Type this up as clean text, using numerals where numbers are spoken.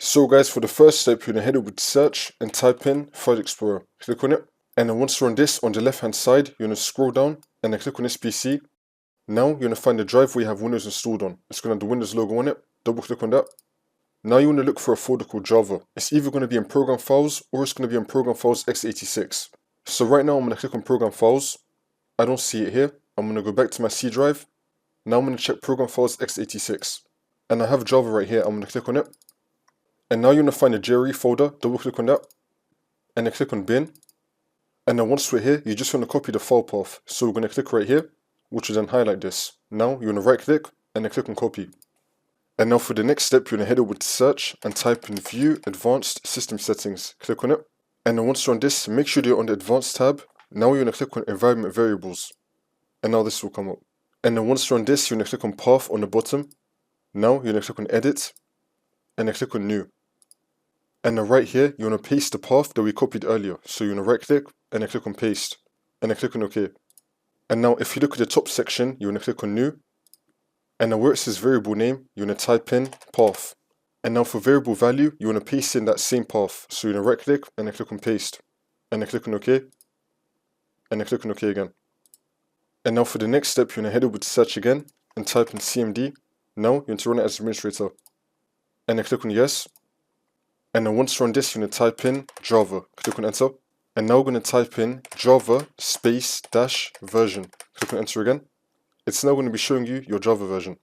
So guys, for the first step, you're going to head over to search and type in File Explorer. Click on it. And then once you're on this, on the left hand side, you're going to scroll down and then click on this PC. Now you're going to find the drive where you have Windows installed on. It's going to have the Windows logo on it. Double click on that. Now you want to look for a folder called Java. It's either going to be in Program Files or it's going to be in Program Files x86. So right now I'm going to click on Program Files. I don't see it here. I'm going to go back to my C drive. Now I'm going to check Program Files x86. And I have Java right here. I'm going to click on it. And now you're going to find the JRE folder. Double click on that. And then click on bin. And then once we're here, you just want to copy the file path. So we're going to click right here, which will then highlight this. Now you're going to right click and then click on copy. And now for the next step, you're going to head over to search and type in View Advanced System Settings. Click on it. And then once you're on this, make sure you're on the Advanced tab. Now you're going to click on Environment Variables. And now this will come up. And then once you're on this, you're going to click on Path on the bottom. Now you're going to click on Edit. And then click on New. And then right here, you want to paste the path that we copied earlier. So you're going to right click and then click on Paste. And then click on OK. And now if you look at the top section, you want to click on New. And now where it says variable name, you want to type in path. And now for variable value, you want to paste in that same path. So you're going to right click and then click on Paste. And then click on OK. And then click on OK again. And now for the next step, you're going to head over to search again and type in CMD. Now you want to run it as administrator. And then click on Yes. And then once you're on this, you're going to type in Java. Click on Enter. And now we're going to type in Java space dash version. Click on Enter again. It's now going to be showing you your Java version.